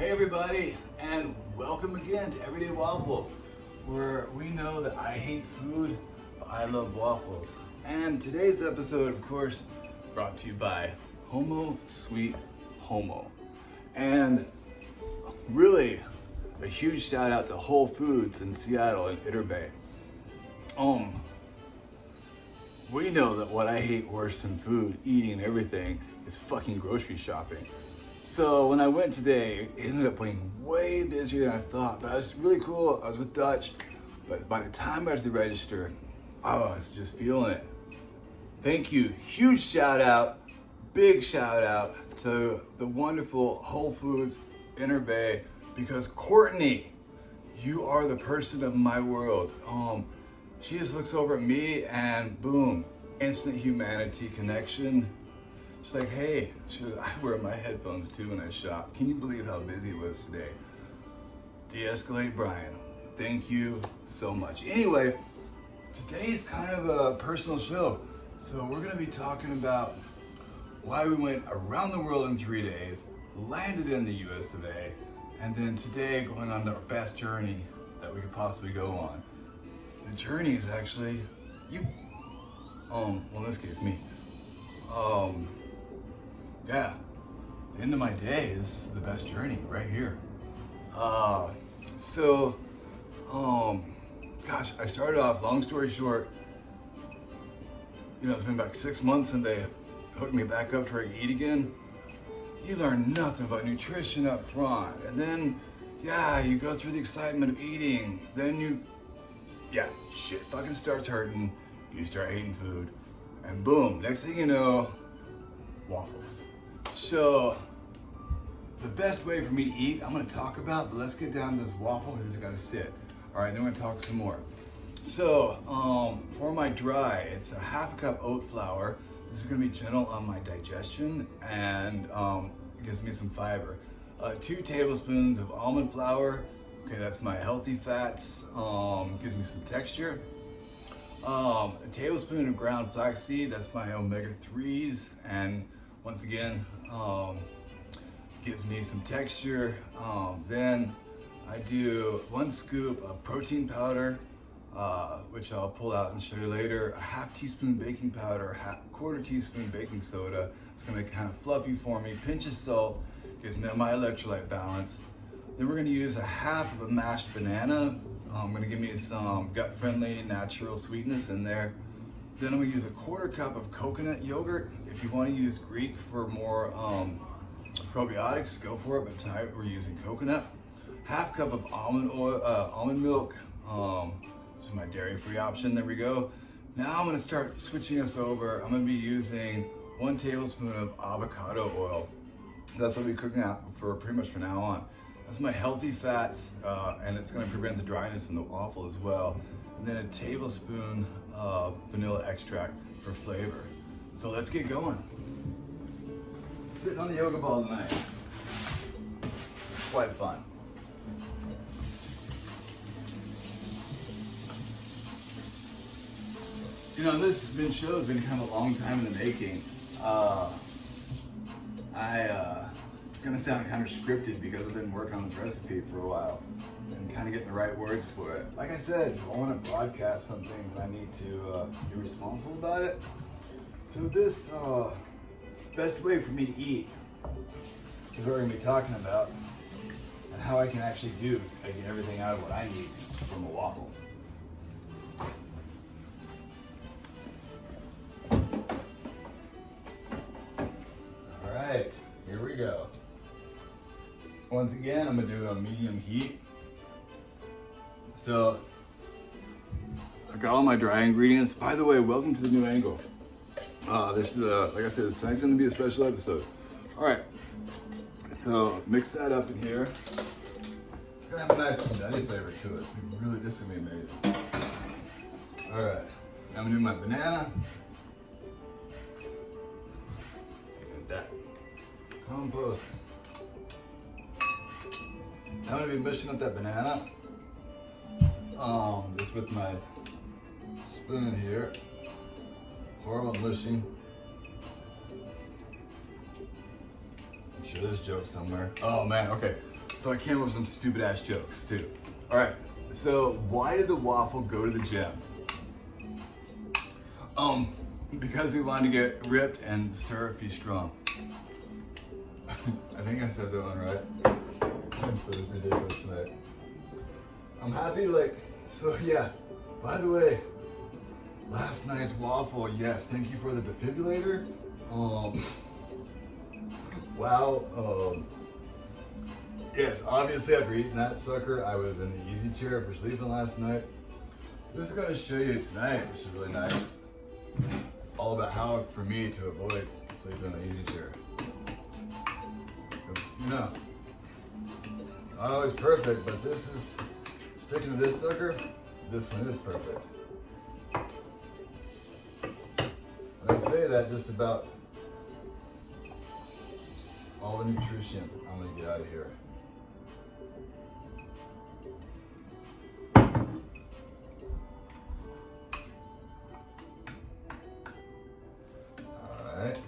Hey everybody, and welcome again to Everyday Waffles, where we know that I hate food, but I love waffles. And today's episode, of course, brought to you by Homo Sweet Homo. And really, a huge shout out to Whole Foods in Seattle and Itter Bay. We know that what I hate worse than food, eating, and everything is fucking grocery shopping. So when I went today, it ended up being way busier than I thought, but it was really cool. I was with Dutch, but by the time I got to the register, I was just feeling it. Thank you. Huge shout out, big shout out to the wonderful Whole Foods Itter Bay, because Courtney, you are the person of my world. She just looks over at me and boom, instant humanity connection. She's like, hey, I wear my headphones too when I shop. Can you believe how busy it was today? De-escalate Brian. Thank you so much. Anyway, today's kind of a personal show. So we're gonna be talking about why we went around the world in 3 days, landed in the US of A, and then today going on our best journey that we could possibly go on. The journey is actually you. Well, in this case, me. Yeah, the end of my day is the best journey right here. Gosh, I started off, long story short, it's been about 6 months and they hooked me back up to where I can eat again. You learn nothing about nutrition up front. And then, you go through the excitement of eating. Then shit fucking starts hurting. You start hating food. And boom, next thing you know, waffles. So, the best way for me to eat, I'm gonna talk about, but let's get down to this waffle because it's gotta sit. All right, then we're gonna talk some more. So, for my dry, it's a half a cup oat flour. This is gonna be gentle on my digestion and it gives me some fiber. 2 tablespoons of almond flour. Okay, that's my healthy fats. Gives me some texture. A tablespoon of ground flaxseed, that's my omega-3s, and once again, gives me some texture. Then I do 1 scoop of protein powder, which I'll pull out and show you later. A half teaspoon baking powder, quarter teaspoon baking soda. It's gonna make it kind of fluffy for me. Pinch of salt, gives me my electrolyte balance. Then we're gonna use a half of a mashed banana. Gonna give me some gut-friendly natural sweetness in there. Then I'm gonna use a quarter cup of coconut yogurt. If you wanna use Greek for more probiotics, go for it, but tonight we're using coconut. Half cup of almond milk. This is my dairy-free option, there we go. Now I'm gonna start switching us over. I'm gonna be using 1 tablespoon of avocado oil. That's what we'll be cooking out for pretty much from now on. That's my healthy fats, and it's gonna prevent the dryness in the waffle as well. And then a tablespoon of vanilla extract for flavor. So let's get going. Sitting on the yoga ball tonight. Quite fun. This show's been kind of a long time in the making. It's gonna sound kind of scripted because I've been working on this recipe for a while and kind of getting the right words for it. Like I said, if I want to broadcast something, I need to be responsible about it. So this best way for me to eat is what we're gonna be talking about, and how I can actually get everything out of what I need from a waffle. All right, here we go. Once again, I'm gonna do a medium heat. So, I've got all my dry ingredients. By the way, welcome to the new angle. This is, like I said, tonight's gonna be a special episode. All right, so mix that up in here. It's gonna have a nice nutty flavor to it. This is gonna be amazing. All right, now I'm gonna do my banana. Get that compost. I'm gonna be mushing up that banana. Just with my spoon here. Horrible mushing. I'm sure there's jokes somewhere. Oh man, okay. So I came up with some stupid ass jokes too. All right, so why did the waffle go to the gym? Because he wanted to get ripped and syrupy strong. I think I said that one right. I'm so ridiculous tonight. I'm happy, so yeah, by the way, last night's waffle, yes, thank you for the defibrillator. Wow, yes, obviously after eating that sucker, I was in the easy chair for sleeping last night. This is gonna show you tonight, which is really nice, all about how for me to avoid sleeping in the easy chair. Not always perfect, but this is, sticking to this sucker, this one is perfect. And I say that just about all the nutrients I'm gonna get out of here. Alright.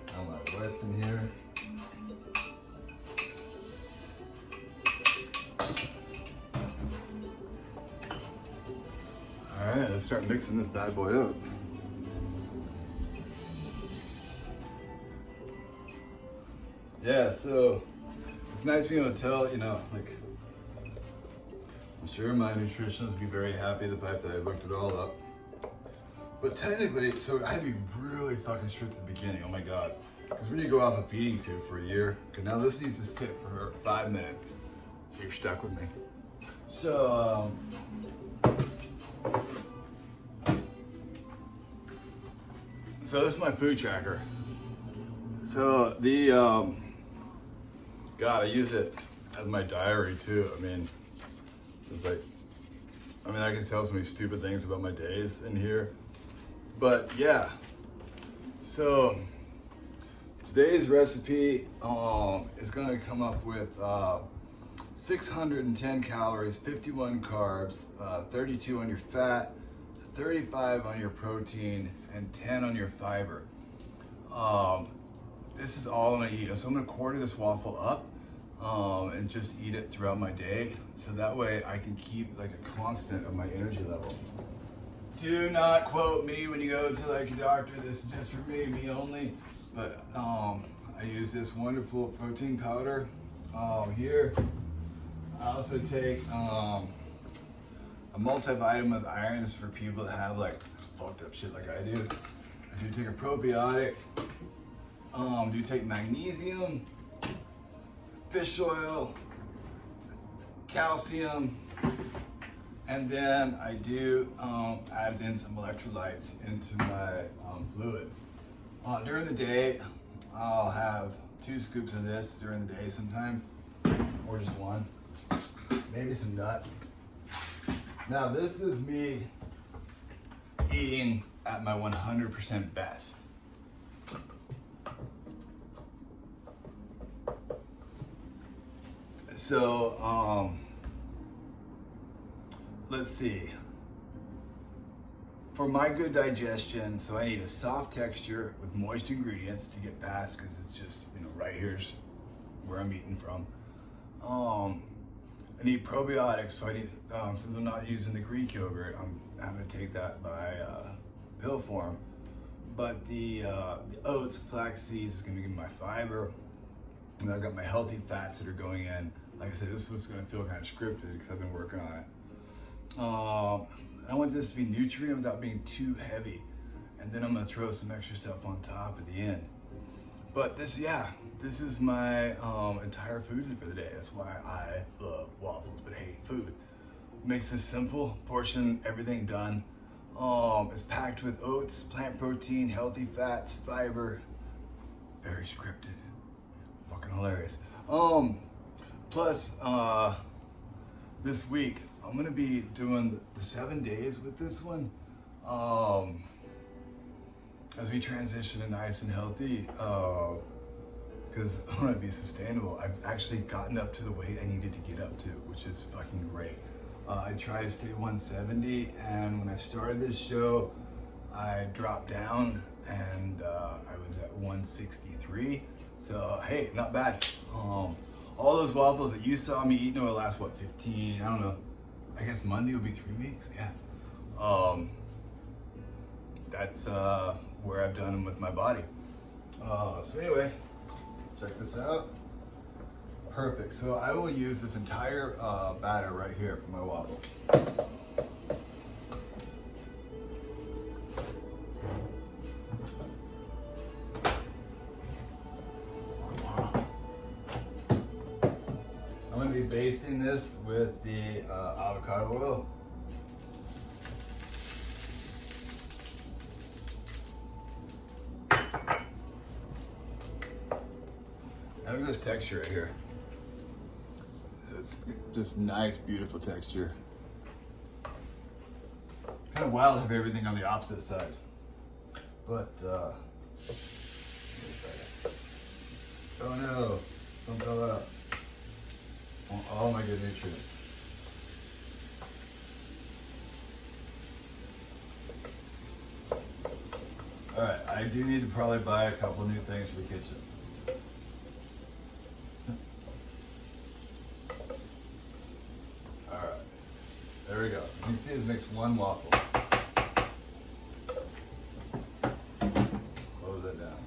Got my wets in here. Alright, let's start mixing this bad boy up. Yeah, so it's nice being able to tell, I'm sure my nutritionists would be very happy the fact that I looked it all up. But technically, so I had to be really fucking strict at the beginning, oh my God. Because when you go off a feeding tube for a year, okay, now this needs to sit for 5 minutes. So you're stuck with me. So, so this is my food tracker. So the, God, I use it as my diary too. I mean, it's like, I can tell so many stupid things about my days in here. But yeah, so today's recipe is gonna come up with 610 calories, 51 carbs, 32 on your fat, 35 on your protein, and 10 on your fiber. This is all I'm gonna eat. So I'm gonna quarter this waffle up and just eat it throughout my day. So that way I can keep like a constant of my energy level. Do not quote me when you go to like a doctor. This is just for me only. But I use this wonderful protein powder here. I also take a multivitamin with irons for people that have like this fucked up shit like I do. I do take a probiotic. Do take magnesium, fish oil, calcium, and then I do add in some electrolytes into my fluids. During the day, I'll have 2 scoops of this during the day sometimes, or just 1. Maybe some nuts. Now this is me eating at my 100% best. So, let's see. For my good digestion, so I need a soft texture with moist ingredients to get past, because it's just, right here's where I'm eating from. I need probiotics, so I need, since I'm not using the Greek yogurt, I'm having to take that by pill form. But the oats, flax seeds is gonna give me my fiber. And I've got my healthy fats that are going in. Like I said, this is what's gonna feel kind of scripted because I've been working on it. I want this to be nutrient without being too heavy. And then I'm gonna throw some extra stuff on top at the end. But this is my entire food for the day. That's why I love waffles but hate food. Makes this simple, portion everything done. It's packed with oats, plant protein, healthy fats, fiber. Very scripted. Fucking hilarious. Plus, this week, I'm gonna be doing the 7 days with this one. As we transition to nice and healthy, because I wanna be sustainable. I've actually gotten up to the weight I needed to get up to, which is fucking great. I try to stay 170, and when I started this show, I dropped down and I was at 163. So hey, not bad. All those waffles that you saw me eating over the last, what, 15, I don't know, I guess Monday will be 3 weeks, yeah. That's where I've done them with my body. So anyway, check this out. Perfect, so I will use this entire batter right here for my waffle. I'm going to be basting this with the avocado oil. And look at this texture right here. So it's just nice, beautiful texture. Kind of wild to have everything on the opposite side. But, oh no, don't fill up. All my good nutrients. All right, I do need to probably buy a couple new things for the kitchen. All right, there we go. You can see, is mix one waffle. Close that down.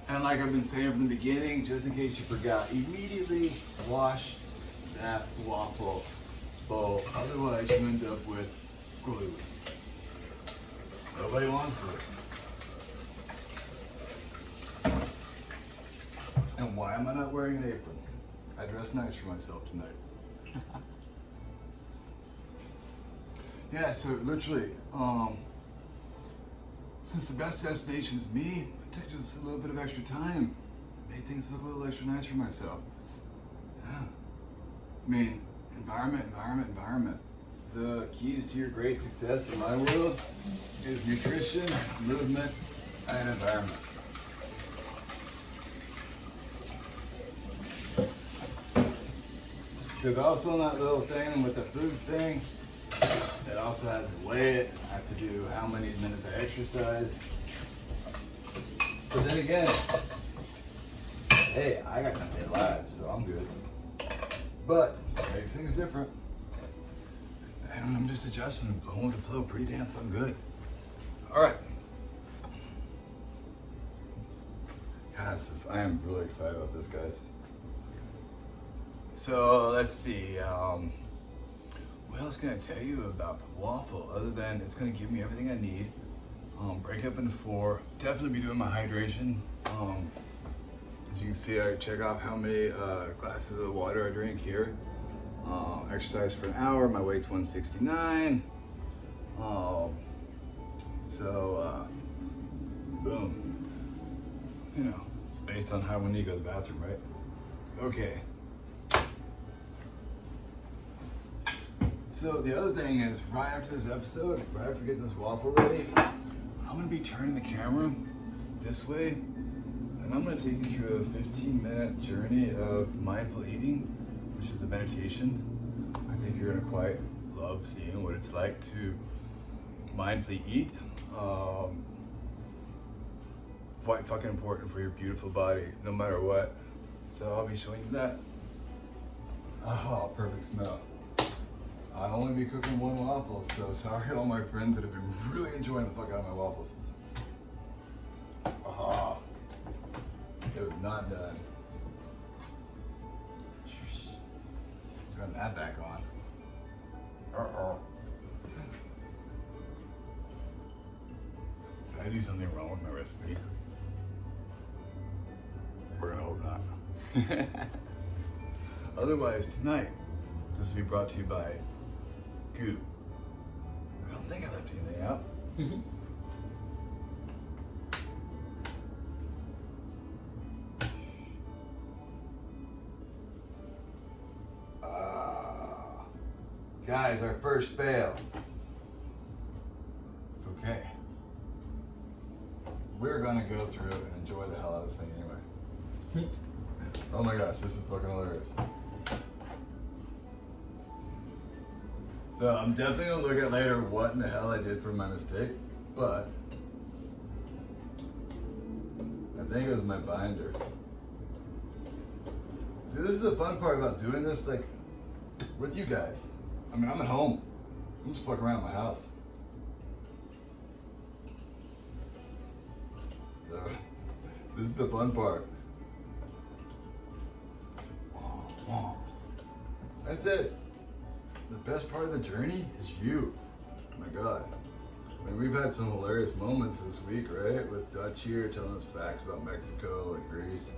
And like I've been saying from the beginning, just in case you forgot, immediately wash that waffle bowl. Otherwise, you end up with glue. Nobody wants it. And why am I not wearing an apron? I dressed nice for myself tonight. Yeah, so literally, since the best destination is me, I took just a little bit of extra time. Made things look a little extra nice for myself. Yeah. I mean, environment. The keys to your great success in my world is nutrition, movement, and environment. There's also that little thing with the food thing. It also has to weigh it. I have to do how many minutes I exercise. But then again, hey, I got to stay alive, so I'm good. But it makes things different. And I'm just adjusting and going with the flow pretty damn fucking good. All right. Guys, I am really excited about this, guys. So let's see. What else can I tell you about the waffle other than it's going to give me everything I need? Break up into 4. Definitely be doing my hydration. As you can see, I check off how many glasses of water I drink here. Exercise for an hour. My weight's 169. Boom. You know, it's based on how when you go to the bathroom, right? Okay. So the other thing is, right after this episode, right after we get this waffle ready, I'm gonna be turning the camera this way, and I'm gonna take you through a 15-minute journey of mindful eating, which is a meditation. I think you're gonna quite love seeing what it's like to mindfully eat. Quite fucking important for your beautiful body, no matter what. So I'll be showing you that. Oh, perfect smell. I'll only be cooking one waffle, so sorry all my friends that have been really enjoying the fuck out of my waffles. Oh, it was not done. Turn that back on. Did I do something wrong with my recipe? We're gonna hope not. Otherwise, tonight, this will be brought to you by Goop. I don't think I left anything out. Guys, our first fail. It's okay. We're gonna go through and enjoy the hell out of this thing anyway. Oh my gosh, this is fucking hilarious. So I'm definitely gonna look at later what in the hell I did for my mistake, but at I think it was my binder. See, this is the fun part about doing this, like, with you guys. I mean, I'm at home. I'm just fucking around my house. So, this is the fun part. That's it. The best part of the journey is you. Oh my God. I mean, we've had some hilarious moments this week, right? With Dutch here telling us facts about Mexico and Greece.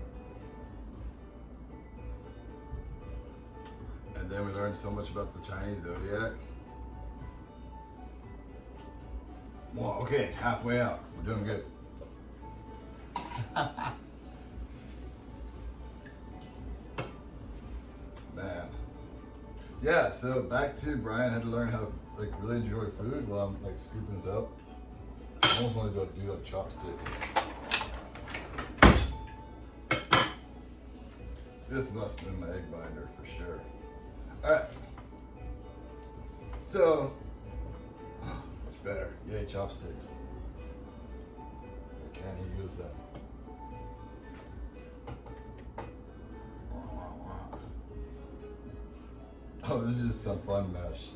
And then we learned so much about the Chinese zodiac. Well, okay, halfway out. We're doing good. Man. Yeah, so back to Brian had to learn how to like really enjoy food while I'm like scooping this up. I almost want to go do like chopsticks. This must have been my egg binder for sure. Alright. So, much better. Yay, chopsticks. Can you use them? Oh, this is just some fun mesh.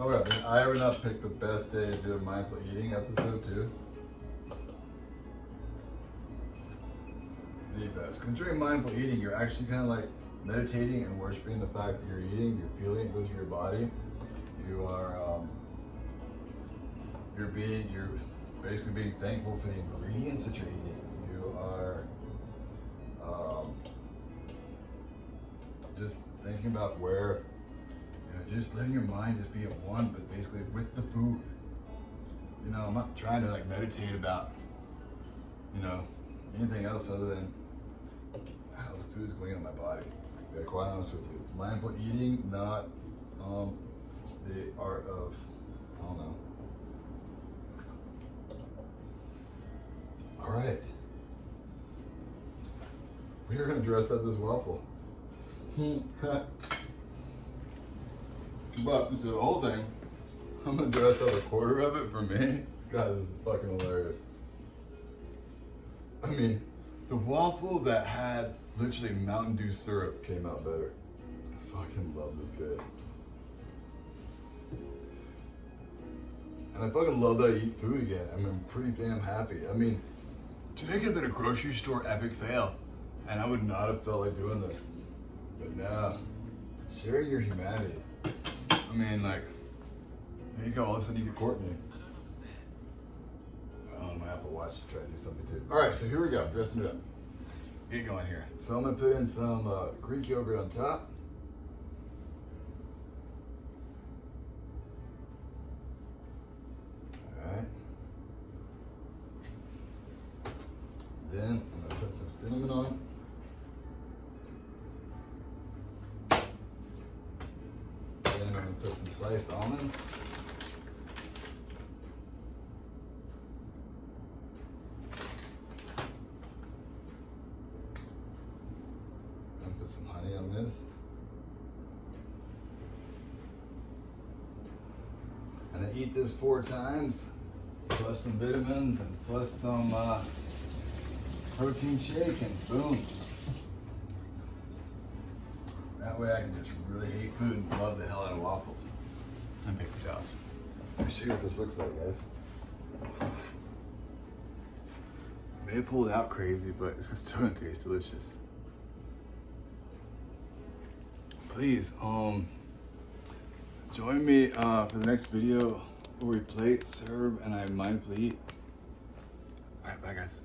Alright, I ever not picked the best day to do a mindful eating episode too? The best. Because during mindful eating, you're actually kind of like meditating and worshiping the fact that you're eating, you're feeling it goes through your body. You are, you're basically being thankful for the ingredients that you're eating. You are just thinking about where, you know, just letting your mind just be at one, but basically with the food. You know, I'm not trying to like meditate about, you know, anything else other than how the food's going into my body. To be quite honest with you, it's mindful eating, not the art of, I don't know. All right, we are gonna dress up this waffle. But so the whole thing, I'm gonna dress up a quarter of it for me. God, this is fucking hilarious. I mean, the waffle that had literally Mountain Dew syrup came out better. I fucking love this day. And I fucking love that I eat food again. I mean, I'm pretty damn happy. I mean, today could have been a grocery store epic fail, and I would not have felt like doing this. But no, share your humanity. I mean, like, there you go, all of a sudden you get Courtney. On my Apple Watch to try to do something too. All right, so here we go, dressing it up. Get going here. So I'm gonna put in some Greek yogurt on top. All right. Then I'm gonna put some cinnamon on. Then I'm gonna put some sliced almonds. Put some honey on this. And I eat this 4 times, plus some vitamins and plus some protein shake, and boom. That way I can just really hate food and love the hell out of waffles and paper towels. Let me show you what this looks like, guys. May have pulled out crazy, but it's still gonna taste delicious. Please, join me for the next video where we plate, serve, and I mindfully eat. All right, bye guys.